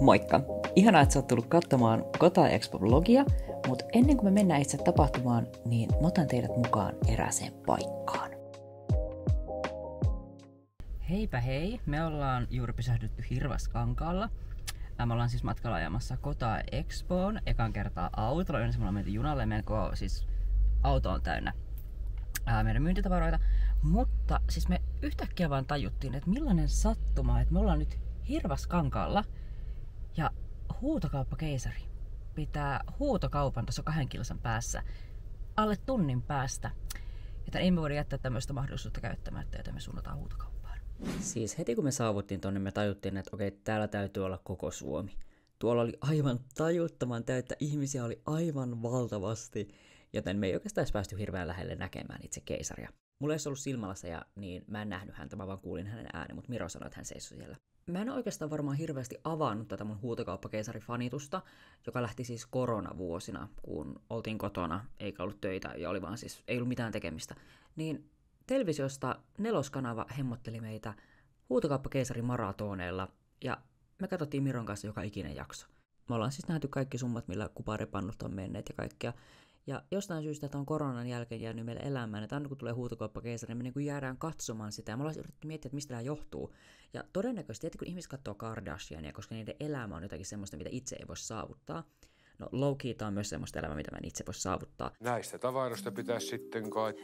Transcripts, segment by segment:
Moikka! Ihanaa, että sä oot tullut katsomaan Kota Expo-vlogia, mutta ennen kuin me mennään itse tapahtumaan, niin mä otan teidät mukaan erääseen paikkaan. Heipä hei! Me ollaan juuri pysähdytty Hirvaskankaalla. Me ollaan siis matkalla ajamassa Kota Expoon ekan kertaa autolla. Yleensä me ollaan menty junalle, siis auto on täynnä meidän myyntitavaroita. Mutta siis me yhtäkkiä vaan tajuttiin, että millainen sattuma, että me ollaan nyt Hirvaskankaalla ja huutokauppakeisari pitää huutokaupan tuossa 2 kilsan päässä alle tunnin päästä. Että ei me voida jättää tämmöistä mahdollisuutta käyttämättä, joten me suunnataan huutokauppaan. Siis heti kun me saavuttiin tonne, me tajuttiin, että okei, täällä täytyy olla koko Suomi. Tuolla oli aivan tajuttoman täyttä, ihmisiä oli aivan valtavasti, joten me ei oikeastaan päästy hirveän lähelle näkemään itse keisaria. Mulla ei olisi ollut silmälasiä, niin mä en nähnyt häntä, mä vaan kuulin hänen äänen, mutta Miro sanoi, että hän seisoi siellä. Mä en oikeastaan varmaan hirveästi avannut tätä mun huutokauppakeisarifanitusta, joka lähti siis koronavuosina, kun oltiin kotona, eikä ollut töitä ja oli vaan siis, ei ollut mitään tekemistä. Niin televisiosta 4. kanava hemmotteli meitä huutokauppakeisari maratoneilla ja me katsottiin Miron kanssa joka ikinen jakso. Me ollaan siis nähty kaikki summat, millä kuparipannut on menneet ja kaikkea. Ja jostain syystä tämän koronan jälkeen jäänyt meille elämään, että aina kun tulee huutokauppakeisari, niin me niin jäädään katsomaan sitä. Ja me ollaan yritetty miettiä, että mistä tämä johtuu. Ja todennäköisesti, että kun ihmiset katsoo Kardashiania, koska niiden elämä on jotakin semmoista, mitä itse ei voi saavuttaa. No low-keyta on myös semmoista elämää, mitä mä en itse voi saavuttaa. Näistä tavaroista pitäisi sitten kai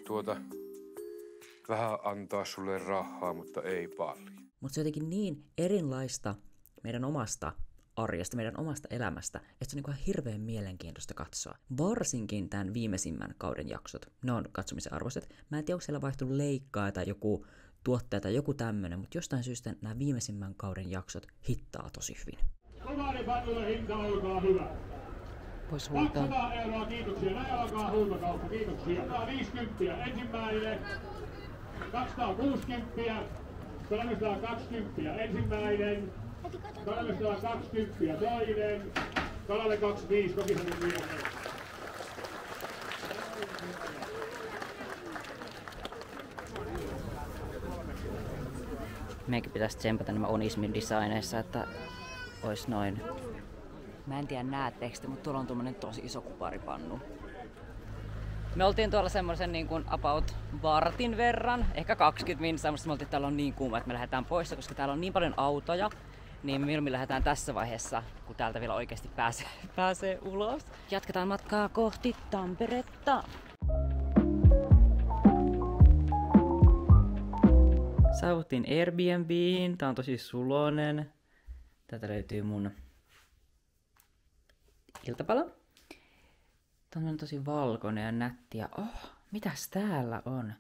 vähän antaa sulle rahaa, mutta ei paljon. Mutta se on jotenkin niin erilaista meidän omasta arjesta, meidän omasta elämästä, että se on niin hirveän mielenkiintoista katsoa. Varsinkin tämän viimeisimmän kauden jaksot. Ne on katsomisen arvoiset. Mä en tiedä, onko siellä vaihtunut leikkaa tai joku tuottaja tai joku tämmönen, mutta jostain syystä nämä viimeisimmän kauden jaksot hittaa tosi hyvin. Romanipannulle hinta, olkaa hyvä. Vois huutaa. 200 euroa, kiitoksia. Näin alkaa huutokauppa, kiitoksia. 150 ensimmäinen, 260, 320 ensimmäinen, 320 toinen, 325 kokisanin viimeinen. Meidänkin pitäisi tsempata nämä Onismin designeissa, että ois noin. Mä en tiedä näettekö, mutta tuolla on tommonen tosi iso kuparipannu. Me oltiin tuolla semmoisen niin kuin about vartin verran, ehkä 20 minsaa, mutta me oltiin, että täällä on niin kuuma, että me lähdetään pois, koska täällä on niin paljon autoja, niin mieluummin lähdetään tässä vaiheessa, kun täältä vielä oikeasti pääsee ulos. Jatketaan matkaa kohti Tamperetta. Saavuttiin Airbnbiin, tää on tosi sulonen. Täältä löytyy mun iltapala. Tämä on tosi valkoinen ja nätti ja mitäs täällä on?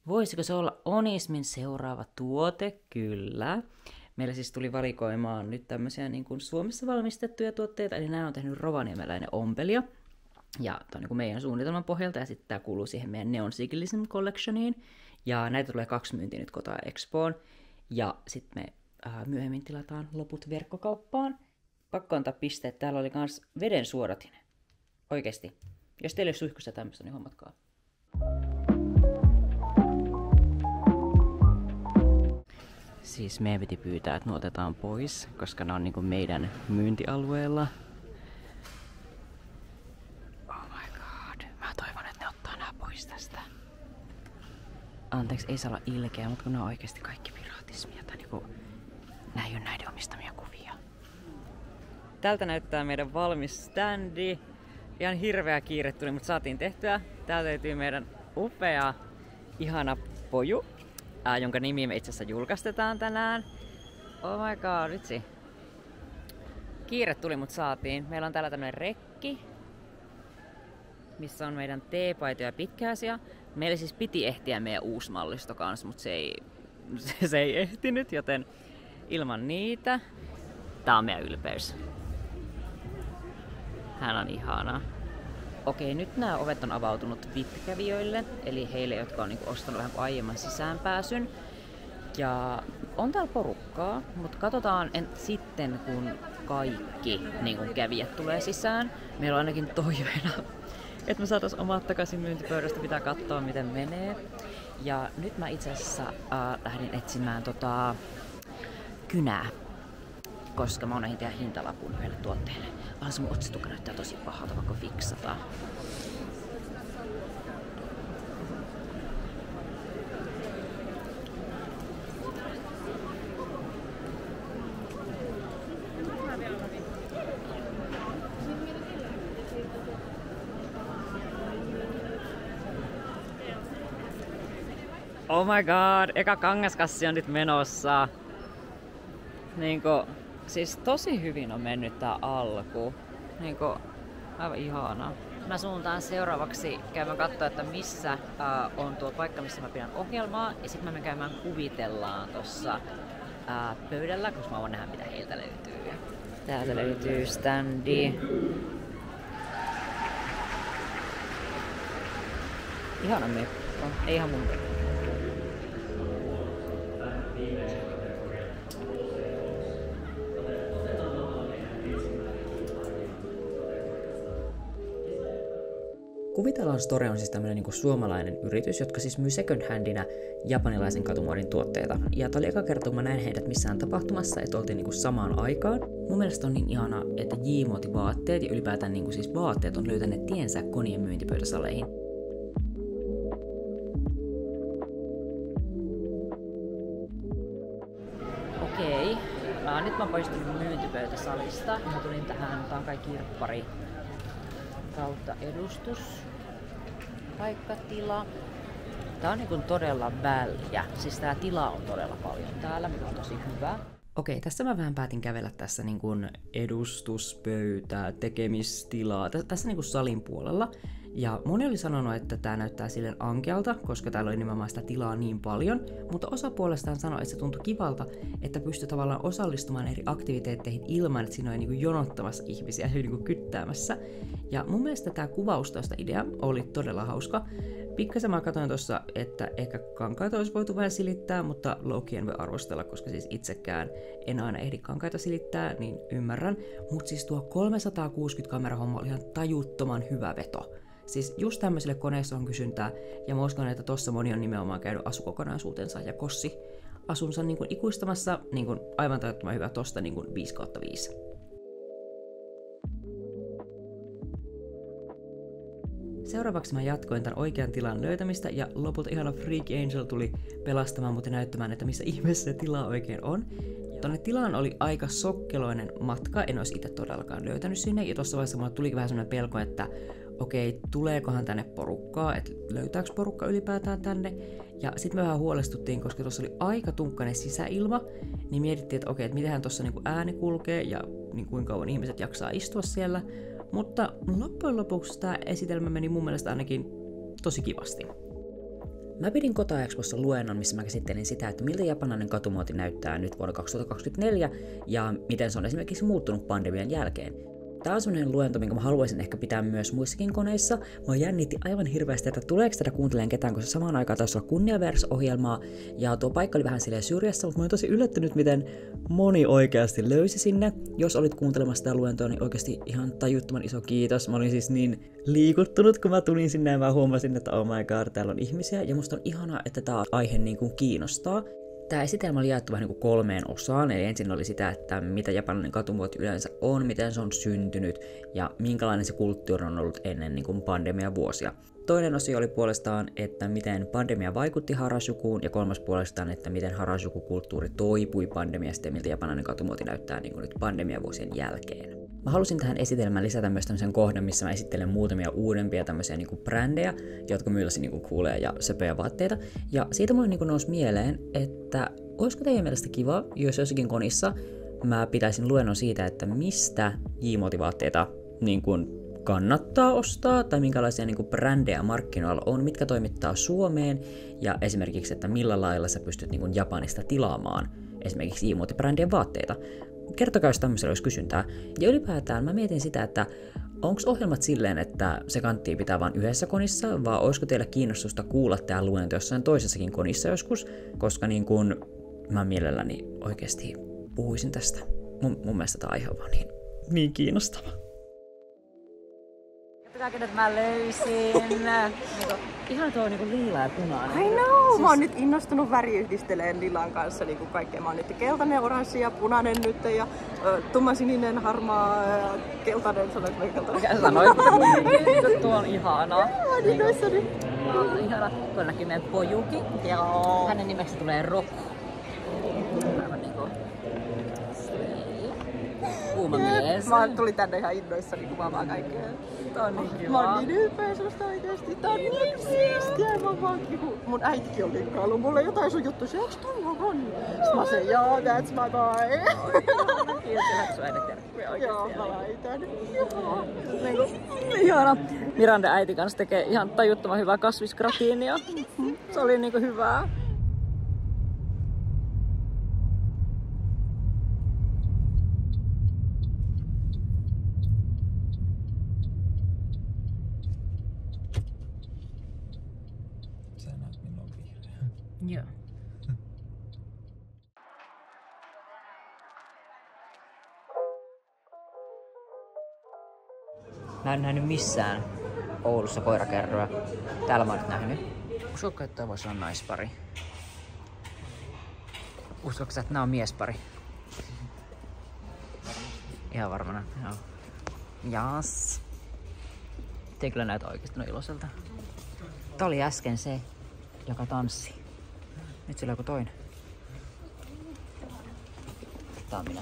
Voisiko se olla Onismin seuraava tuote? Kyllä. Meillä siis tuli valikoimaan nyt tämmöisiä niin kuin Suomessa valmistettuja tuotteita, eli nämä on tehnyt rovaniemeläinen ompelija. Ja tämä on niin kuin meidän suunnitelman pohjalta ja sitten tämä kuuluu siihen meidän Neon Sigillism Collectioniin. Ja näitä tulee 2 myyntiä nyt Kota Expoon. Ja sitten me myöhemmin tilataan loput verkkokauppaan. Pakko antaa pisteet. Täällä oli myös veden suodatin. Oikeesti. Jos teillä ei ole suihkussa tämmöistä, niin hommatkaa. Siis meidän piti pyytää, että ne otetaan pois, koska ne on niinku meidän myyntialueella. Oh my god. Mä toivon, että ne ottaa nää pois tästä. Anteeksi, ei saa olla ilkeä, mutta kun ne on oikeesti kaikki piratismia. Tai niinku, nää ei ole näiden omistamia kuvia. Tältä näyttää meidän valmis standi. Ihan hirveä kiire tuli, mutta saatiin tehtyä. Täältä löytyy meidän upea, ihana poju, jonka nimi me itse asiassa julkaistetaan tänään. Oh my god, vitsi. Kiire tuli, mutta saatiin. Meillä on täällä tämmönen rekki, missä on meidän teepaitoja ja pitkäasiaa. Meillä siis piti ehtiä meidän uusi mallisto kanssa, mutta se ei ehtinyt, joten ilman niitä. Tää on meidän ylpeys. Hän on ihana. Okei, nyt nämä ovet on avautunut VIP-kävijöille, eli heille, jotka on niinku ostanut vähän aiemman sisäänpääsyn. Ja on täällä porukkaa, mutta katsotaan sitten, kun kaikki niinku kävijät tulee sisään. Meillä on ainakin toiveena, että me saataisiin omat takaisin myyntipöydästä, pitää katsoa miten menee. Ja nyt mä itse asiassa lähdin etsimään kynää. koska mä unohdin tehdä hintalapun yhdelle tuotteelle. Vaan se mun otsitukka näyttää tosi pahalta, vaikka fiksataan. Oh my god, eka kangaskassi on nyt menossa. Siis tosi hyvin on mennyt tää alku. Aivan ihanaa. Mä suuntaan seuraavaksi käymään katsoa, että missä on tuo paikka, missä mä pidän ohjelmaa. Ja sit mä menen käymään kuvitellaan tossa pöydällä, koska mä voin nähdä mitä heiltä löytyy. Täältä löytyy standi. Ihana mekko. Ei ihan mun mekko. Kuvitellaan Store on siis tämmönen niinku suomalainen yritys, jotka siis myy second handina japanilaisen katumuodin tuotteita. Ja tää oli eka kerta, kun mä näin heidät missään tapahtumassa, että oltiin niinku samaan aikaan. Mun mielestä on niin ihana, että J-muotivaatteet ja ylipäätään niinku siis vaatteet on löytäneet tiensä konien myyntipöytäsaleihin. Okei. Nyt mä oon poistunut myyntipöytäsalista. Mä tulin tähän, tää on kai kirppari kautta edustus. Paikkatila. Tää on niinku todella väljä. Siis tää tila on todella paljon täällä, mikä on tosi hyvä. Okei, tässä mä vähän päätin kävellä tässä niin kuin edustuspöytää, tekemistilaa, tässä niin kuin salin puolella. Ja moni oli sanonut, että tää näyttää silleen ankealta, koska täällä oli nimenomaan sitä tilaa niin paljon, mutta osa puolestaan sanoi, että se tuntui kivalta, että pystyi tavallaan osallistumaan eri aktiviteetteihin ilman, että siinä oli niin kuin jonottamassa ihmisiä ja niin kuin kyttäämässä. Ja mun mielestä tää kuvaus tosta idea oli todella hauska. Pikkasen mä katsoin tuossa, että ehkä kankaita olisi voitu vähän silittää, mutta low-key en voi arvostella, koska siis itsekään en aina ehdi kankaita silittää, niin ymmärrän. Mutta siis tuo 360 kamerahomma oli ihan tajuttoman hyvä veto. Siis just tämmöiselle koneessa on kysyntää, ja mä uskon, että tossa moni on nimenomaan käynyt asukokonaisuutensa ja kossi asunsa niin kuin ikuistamassa, niin kuin aivan tajuttoman hyvä tosta niin kuin 5/5. Seuraavaksi mä jatkoin tämän oikean tilan löytämistä ja lopulta ihana Freak Angel tuli pelastamaan mut ja näyttämään, että missä ihmeessä se tila oikein on. Tonne tilaan oli aika sokkeloinen matka, en olisi itse todellakaan löytänyt sinne ja tossa vaiheessa mulle tuli vähän semmoinen pelko, että okei, tuleekohan tänne porukkaa, että löytääkö porukka ylipäätään tänne. Ja sitten me vähän huolestuttiin, koska tuossa oli aika tunkkainen sisäilma, niin mietittiin, että okei, että mitenhän tuossa niinku ääni kulkee ja niin kuinka kauan ihmiset jaksaa istua siellä. Mutta loppujen lopuksi tämä esitelmä meni mun mielestä ainakin tosi kivasti. Mä pidin Kota Expossa luennon, missä mä käsittelin sitä, että miltä japanilainen katumuoti näyttää nyt vuonna 2024 ja miten se on esimerkiksi muuttunut pandemian jälkeen. Tää on sellainen luento, minkä mä haluaisin ehkä pitää myös muissakin koneissa. Mä jännitti aivan hirveästi, että tuleeko tätä kuuntelemaan ketään, koska samaan aikaan tässä on Kunniaverse-ohjelmaa. Ja tuo paikka oli vähän silleen syrjässä, mutta mä oon tosi yllättynyt, miten moni oikeasti löysi sinne. Jos olit kuuntelemassa tätä luentoa, niin oikeasti ihan tajuttoman iso kiitos. Mä olin siis niin liikuttunut, kun mä tulin sinne ja mä huomasin, että oh my god, täällä on ihmisiä. Ja musta on ihanaa, että tää aihe niin kuin kiinnostaa. Tämä esitelmä oli jaettu vähän niin kuin 3 osaan, eli ensin oli sitä, että mitä japanilainen katumuoti yleensä on, miten se on syntynyt ja minkälainen se kulttuuri on ollut ennen niin kuin pandemiavuosia. Toinen osio oli puolestaan, että miten pandemia vaikutti Harajukuun ja kolmas puolestaan, että miten Harajuku-kulttuuri toipui pandemiasta ja miltä japanilainen katumuoti näyttää niin kuin nyt pandemiavuosien jälkeen. Mä halusin tähän esitelmään lisätä myös tämmöisen kohdan, missä mä esittelen muutamia uudempia tämmöisiä niinku brändejä, jotka myy niinku cooleja ja söpöjä vaatteita. Ja siitä mulle niinku nousi mieleen, että olisiko teidän mielestä kiva, jos jossakin konissa mä pitäisin luennon siitä, että mistä J-muotivaatteita niinku kannattaa ostaa, tai minkälaisia niinku brändejä markkinoilla on, mitkä toimittaa Suomeen, ja esimerkiksi, että millä lailla sä pystyt niinku Japanista tilaamaan esimerkiksi J-muotibrändien vaatteita. Kertokaa, jos tämmöisellä olisi kysyntää. Ja ylipäätään mä mietin sitä, että onko ohjelmat silleen, että se kanttii pitää vain yhdessä konissa, vai olisiko teillä kiinnostusta kuulla tää luento jossain toisessakin konissa joskus, koska niin kun mä mielelläni oikeasti puhuisin tästä. Mun mielestä tää aihe on vaan niin kiinnostava. Tää kenet mä löysin. Ihan tuo niinku liila ja punainen. I know! Mä oon nyt innostunut väriyhdisteleen lilan kanssa niinku kaikkea. Mä oon nyt keltainen, oranssi ja punainen nyt ja tummansininen, harmaa ja keltainen. Sanoinko mä keltainen? Mikä sanoit? Tuo on ihanaa. Mä oon innoissani. Ihana. Tuolla näkyy meidän pojuki. Joo. Hänen nimeksi tulee Roku. Aivan niinku... Kuuma mies. Mä tulin tänne ihan innoissani kuvaamaan kaikkea. Tää on niin kiva. Mä oon niin ylpeä susta oikeesti. Tää on niin siistiä. Mä vaan niinku... Mun äitikin on linkkaillu mulle jotain sun juttu. Se onks toi Ron? Sitten mä sanoin, joo, that's my boy. Kiitos, lähdet sun äidin terkkuja oikeesti. Joo, mä laitan. Ihana. Miranda äiti kanssa tekee ihan tajuttoman hyvää kasvisgratiinia. Se oli niinku hyvää. Sä näet minun vihreä. Joo. Mä en nähnyt missään Oulussa koirakerroa. Täällä mä oon nyt nähnyt. Uskotko, että toi voisi olla naispari? Uskotko sä, että nää on miespari? Ihan varmana, joo. Jas. Ei kyllä näytä oikeesti noin iloiselta. Tää oli äsken se, joka tanssi. Nyt sillä on joku toinen. Tää on minä.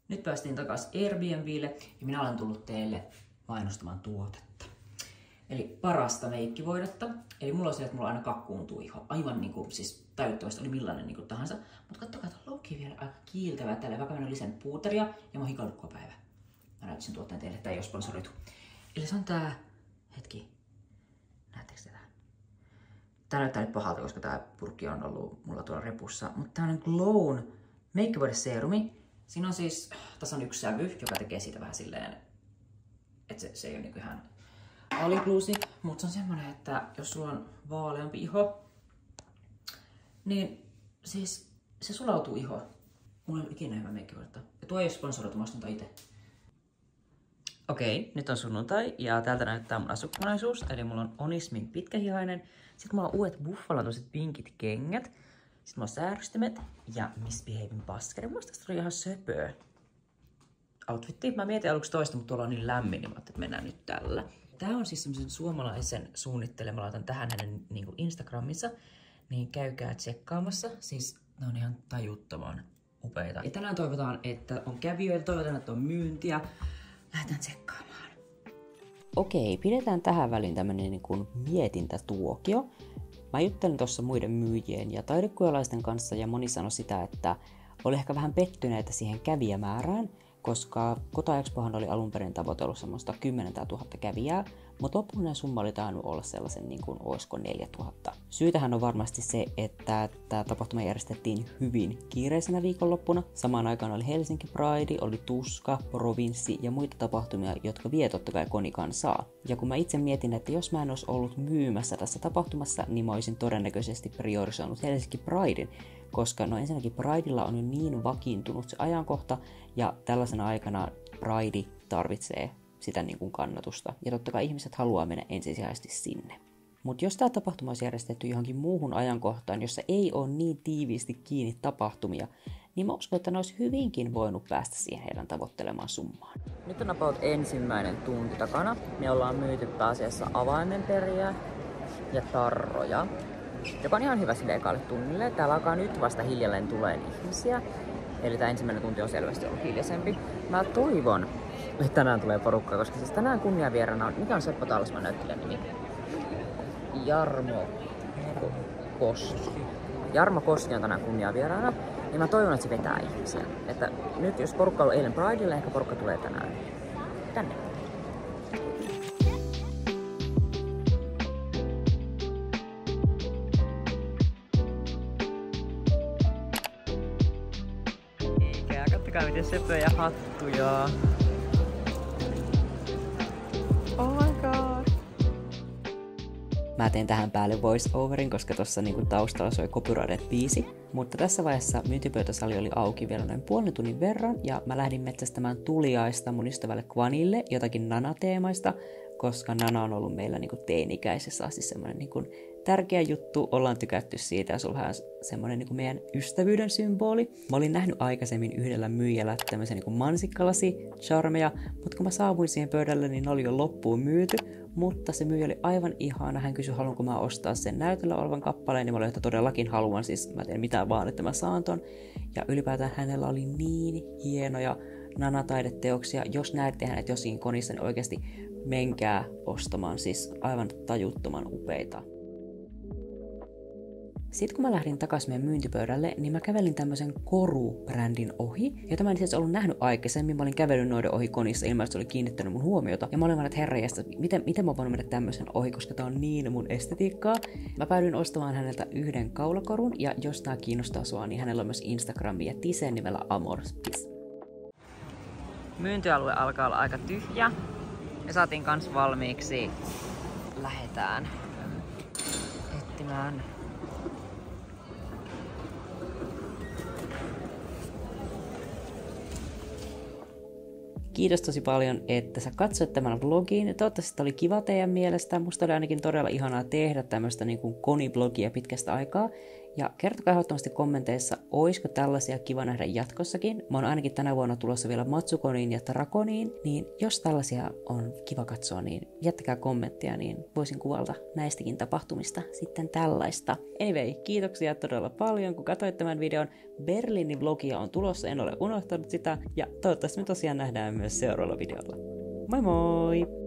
Nyt päästiin takas Airbnbille ja minä olen tullut teille mainostamaan tuotetta. Eli parasta meikkivoidetta. Eli mulla on se, että mulla aina kakkuuntuu iho. Aivan niinku, siis tajuttavasti oli millainen niinku tahansa. Mutta kattokaa, että Loki vielä aika kiiltävää tälle, vaikka minä olen lisännyt puuteria ja mä oon hikannut koko päivä. Mä näytin sen tuotteen teille, tää ei oo sponsoroitu. Eli se on tää, hetki, näettekö tätä? Tää näyttää nyt pahalta, koska tää purkki on ollut mulla tuolla repussa. Mutta tää on Glown meikkivoideseerumi. Siinä on siis, tässä on yksi sävy, joka tekee siitä vähän silleen, että se ei ole niinku ihan all inclusive, mutta se on semmonen, että jos sulla on vaaleampi iho, niin siis se sulautuu ihoon. Mulla ei ole ikinä hyvä meikkivoidetta. Ja tuo ei ole sponsoroitu, mä ostan tää ite. Okei, nyt on sunnuntai ja täältä näyttää mun asukokonaisuus. Eli mulla on Onismin pitkähihainen. Sitten mulla on uudet buffalatoiset pinkit kengät. Sitten mulla on säärystimet ja Misbehavin paskari. Muista tästä oli ihan söpöä outfitti. Mä mietin aluksi toista, mutta tuolla on niin lämmin, niin mä ajattelin, että mennään nyt tällä. Tää on siis semmosen suomalaisen suunnittelema. Mä laitan tähän hänen niin Instagramissa. Niin käykää tsekkaamassa. Siis ne on ihan tajuttoman upeita. Ja tänään toivotaan, että on kävijöitä, toivotaan, että on myyntiä. Lähdetään tsekkaamaan. Okei, pidetään tähän väliin tämmönen niin kuin mietintätuokio. Mä juttelin tuossa muiden myyjien ja taidekujalaisten kanssa ja moni sanoi sitä, että oli ehkä vähän pettyneitä siihen kävijämäärään, koska Kota Expohan oli alun perin tavoitellut semmoista 10 000 kävijää, mutta lopullinen summa oli tainnut olla sellaisen niin kuin oisko 4000. Syytähän on varmasti se, että tämä tapahtuma järjestettiin hyvin kiireisenä viikonloppuna. Samaan aikaan oli Helsinki Pride, oli Tuska, Provinssi ja muita tapahtumia, jotka vie totta kai konikansaa. Ja kun mä itse mietin, että jos mä en olisi ollut myymässä tässä tapahtumassa, niin mä olisin todennäköisesti priorisoinut Helsinki Pridein, koska no ensinnäkin Pridella on jo niin vakiintunut se ajankohta, ja tällaisena aikana Pride tarvitsee sitä niin kuin kannatusta. Ja totta kai ihmiset haluaa mennä ensisijaisesti sinne. Mutta jos tämä tapahtuma olisi järjestetty johonkin muuhun ajankohtaan, jossa ei ole niin tiiviisti kiinni tapahtumia, niin mä uskon, että ne olisi hyvinkin voinut päästä siihen heidän tavoittelemaan summaan. Nyt on about ensimmäinen tunti takana. Me ollaan myyty pääasiassa avaimenperiä ja tarroja, joka on ihan hyvä sille ekalle tunnille. Täällä alkaa nyt vasta hiljalleen tulee ihmisiä. Eli tämä ensimmäinen tunti on selvästi ollut hiljaisempi. Mä toivon, että tänään tulee porukkaa, koska siis tänään kunniavierana on, mikä on Seppo Talisman näyttelijän nimi? Jarmo Koski on tänään kunniavieraana. Ja mä toivon, että se vetää ihmisiä. Että nyt jos porukka on eilen Pridelle, ehkä porukka tulee tänään tänne. Eikä, kattokaa miten söpöjä hattuja. Oh my god. Mä teen tähän päälle voice-overin, koska tossa niinku taustalla soi Copyrighted-biisi. Mutta tässä vaiheessa myyntipöytäsali oli auki vielä noin puolen tunnin verran, ja mä lähdin metsästämään tuliaista mun ystävälle Kvanille, jotakin nanateemaista, koska Nana on ollut meillä niin kuin teini-ikäisessä asti semmoinen niin kuin tärkeä juttu, ollaan tykätty siitä ja se on vähän semmoinen niin kuin meidän ystävyyden symboli. Mä olin nähnyt aikaisemmin yhdellä myyjällä tämmöisiä niin kuin mansikkalasi-charmeja, mutta kun mä saavuin siihen pöydälle, niin ne oli jo loppuun myyty, mutta se myyjä oli aivan ihana. Hän kysyi, haluanko mä ostaa sen näytöllä olevan kappaleen, niin mä olin, että todellakin haluan, siis mä teen mitään vaan, että mä saan ton. Ja ylipäätään hänellä oli niin hienoja Nana-taideteoksia. Jos näette hänet jossakin konissa, niin oikeasti menkää ostamaan, siis aivan tajuttoman upeita. Sitten kun mä lähdin takaisin meidän myyntipöydälle, niin mä kävelin tämmöisen Koru-brändin ohi, jota mä en itse ollut nähnyt aikaisemmin. Mä olin kävellyt noiden ohi konissa, ilmeisesti oli kiinnittänyt mun huomiota. Ja mä olin vaan, että herranjestas, miten mä voin mennä tämmöisen ohi, koska tää on niin mun estetiikkaa. Mä päädyin ostamaan häneltä yhden kaulakorun, ja jos tää kiinnostaa sua, niin hänellä on myös Instagram ja Tisen nimellä Amorspis. Myyntialue alkaa olla aika tyhjä. Me saatiin kans valmiiksi. Lähetään etsimään. Kiitos tosi paljon, että sä katsoit tämän vlogin. Toivottavasti tämä oli kiva teidän mielestä. Musta oli ainakin todella ihanaa tehdä tämmöistä niin kuin koniblogia pitkästä aikaa. Ja kertokaa ehdottomasti kommenteissa, olisiko tällaisia kiva nähdä jatkossakin. Mä oon ainakin tänä vuonna tulossa vielä Matsukoniin ja Drakoniin, niin jos tällaisia on kiva katsoa, niin jättäkää kommenttia, niin voisin kuvailla näistäkin tapahtumista sitten tällaista. Anyway, kiitoksia todella paljon, kun katsoit tämän videon. Berliinin vlogia on tulossa, en ole unohtanut sitä, ja toivottavasti me tosiaan nähdään myös seuraavalla videolla. Moi moi!